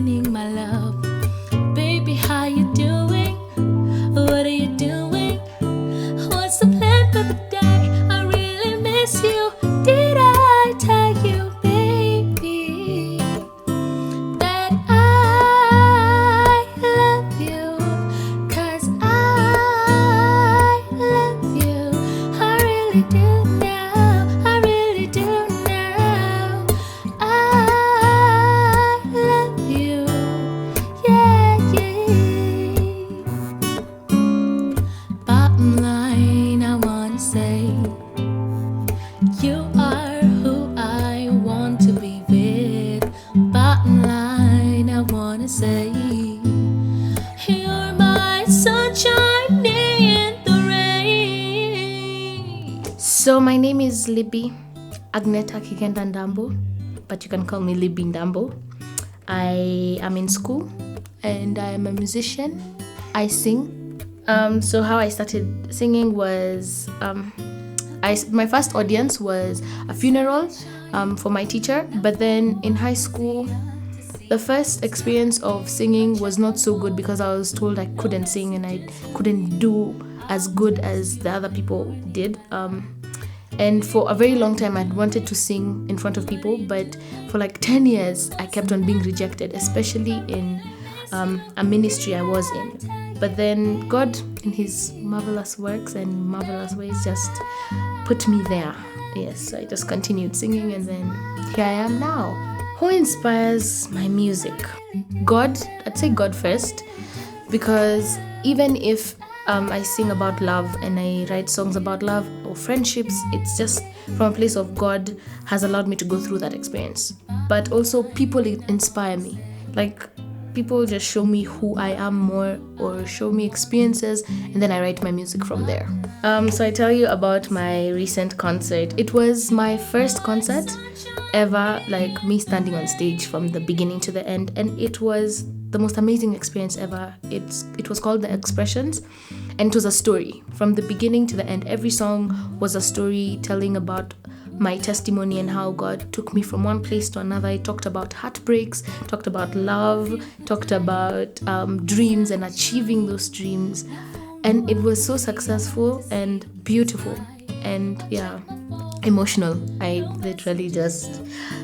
meaning, my love. Baby, how you doing? What are you doing? What's the plan for the day? I really miss you. Did I tell you, baby, that I love you? 'Cause I love you. I really do now. I really do now. I love you. Yeah, yeah. Bottom line, I wanna say, you are who I want to be with. Bottom line, I wanna say, you're my sunshine in the rain. So my name is Libby Ndambo, but you can call me Libby Ndambo. I am in school and I am a musician. I sing. So how I started singing was my first audience was a funeral for my teacher, but then in high school the first experience of singing was not so good because I was told I couldn't sing and I couldn't do as good as the other people did. And for a very long time I'd wanted to sing in front of people, but for like 10 years I kept on being rejected, especially in a ministry I was in. But then God, in his marvelous works and marvelous ways, just put me there. Yes, so I just continued singing and then here I am now. Who inspires my music? God. I'd say God first, because even if I sing about love and I write songs about love or friendships, it's just from a place of God has allowed me to go through that experience. But also people inspire me. Like, people just show me who I am more or show me experiences, and then I write my music from there. So I tell you about my recent concert. It was my first concert ever, like me standing on stage from the beginning to the end, and it was the most amazing experience ever. It was called The Expressions, and it was a story from the beginning to the end. Every song was a story telling about my testimony and how God took me from one place to another. I talked about heartbreaks, talked about love, talked about dreams and achieving those dreams. And it was so successful and beautiful and emotional. I literally just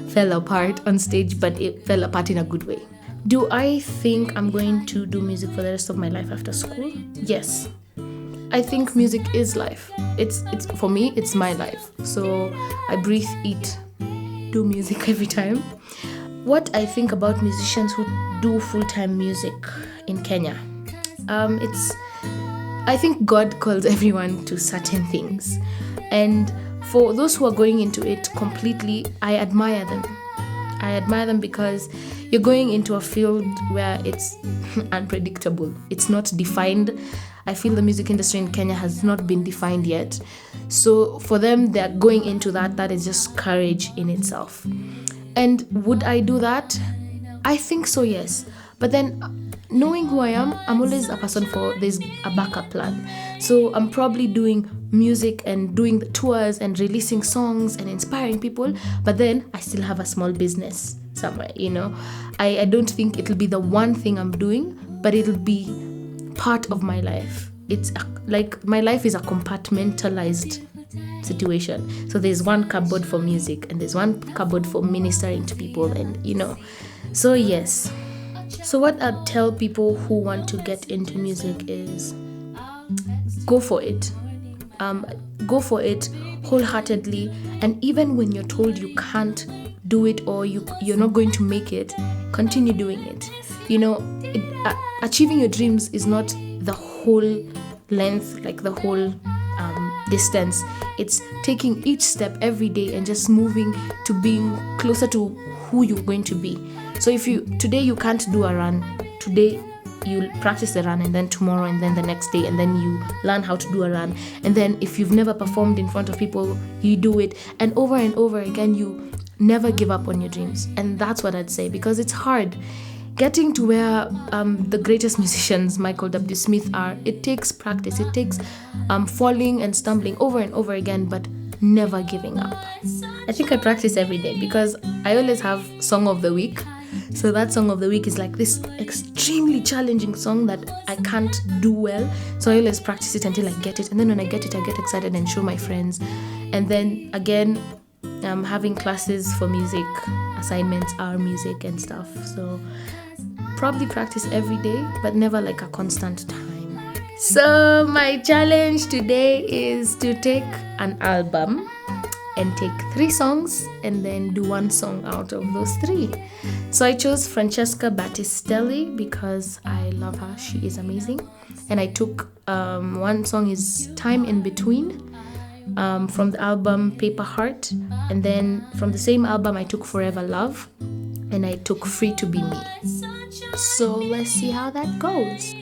fell apart on stage, but it fell apart in a good way. Do I think I'm going to do music for the rest of my life after school? Yes. I think music is life. It's for me, it's my life. So I breathe, eat, do music every time. What I think about musicians who do full-time music in Kenya, I think God calls everyone to certain things. And for those who are going into it completely, I admire them. I admire them because you're going into a field where it's unpredictable. It's not defined. I feel the music industry in Kenya has not been defined yet. So for them, they're going into that is just courage in itself. And would I do that? I think so, yes. But then knowing who I am, I'm always a person there's a backup plan. So I'm probably doing music and doing the tours and releasing songs and inspiring people, but then I still have a small business somewhere, I don't think it'll be the one thing I'm doing, but it'll be part of my life. It's like my life is a compartmentalized situation. So there's one cupboard for music and there's one cupboard for ministering to people, and so yes. So what I'd tell people who want to get into music is go for it. Go for it wholeheartedly, and even when you're told you can't do it or you're not going to make it, continue doing it. Achieving your dreams is not the whole length, like the whole distance. It's taking each step every day and just moving to being closer to who you're going to be. So if today you can't do a run, today you practice the run, and then tomorrow, and then the next day, and then you learn how to do a run, and then if you've never performed in front of people, you do it, and over again, you never give up on your dreams. And that's what I'd say, because it's hard getting to where the greatest musicians, Michael W. Smith, are. It takes practice. It takes falling and stumbling over and over again, but never giving up. I think I practice every day because I always have song of the week. So that song of the week is like this extremely challenging song that I can't do well. So I always practice it until I get it. And then when I get it, I get excited and show my friends. And then again, I'm having classes for music, assignments, our music and stuff. So probably practice every day, but never like a constant time. So my challenge today is to take an album and take 3 songs and then do 1 song out of those 3. So I chose Francesca Battistelli because I love her. She is amazing. And I took 1 song is Time in Between from the album Paper Heart. And then from the same album I took Forever Love. And I took Free to Be Me. So let's see how that goes.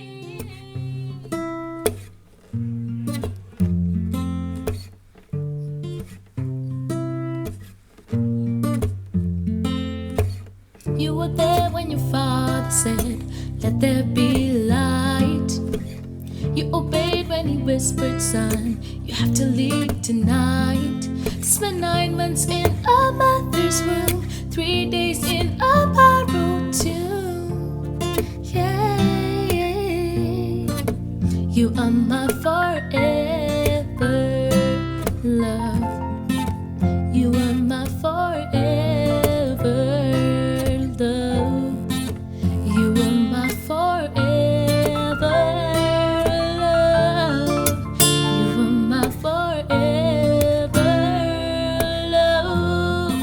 You were there when your father said, let there be light. You obeyed when he whispered, son, you have to leave tonight. Spent 9 months in a mother's womb, 3 days in a borrowed tomb. Yeah, you are my forever love. You are my forever love. You are my forever love. You are my forever love.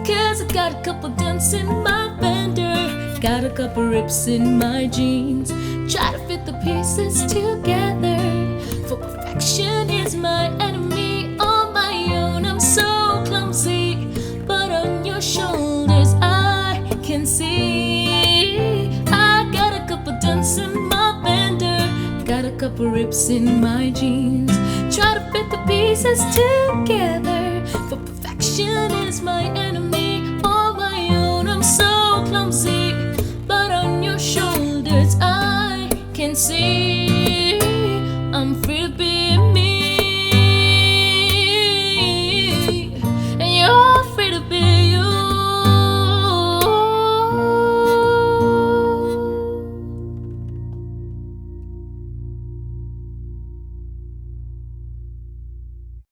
'Cause I got a couple dents in my fender, got a couple rips in my jeans. Try to fit the pieces together, for perfection is my enemy. On my own I'm so clumsy, but on your shoulders I can see. I got a couple dents in my fender, got a couple rips in my jeans. Try to fit the pieces together, for perfection is my enemy. On my own I'm so clumsy, but on your shoulders I can see.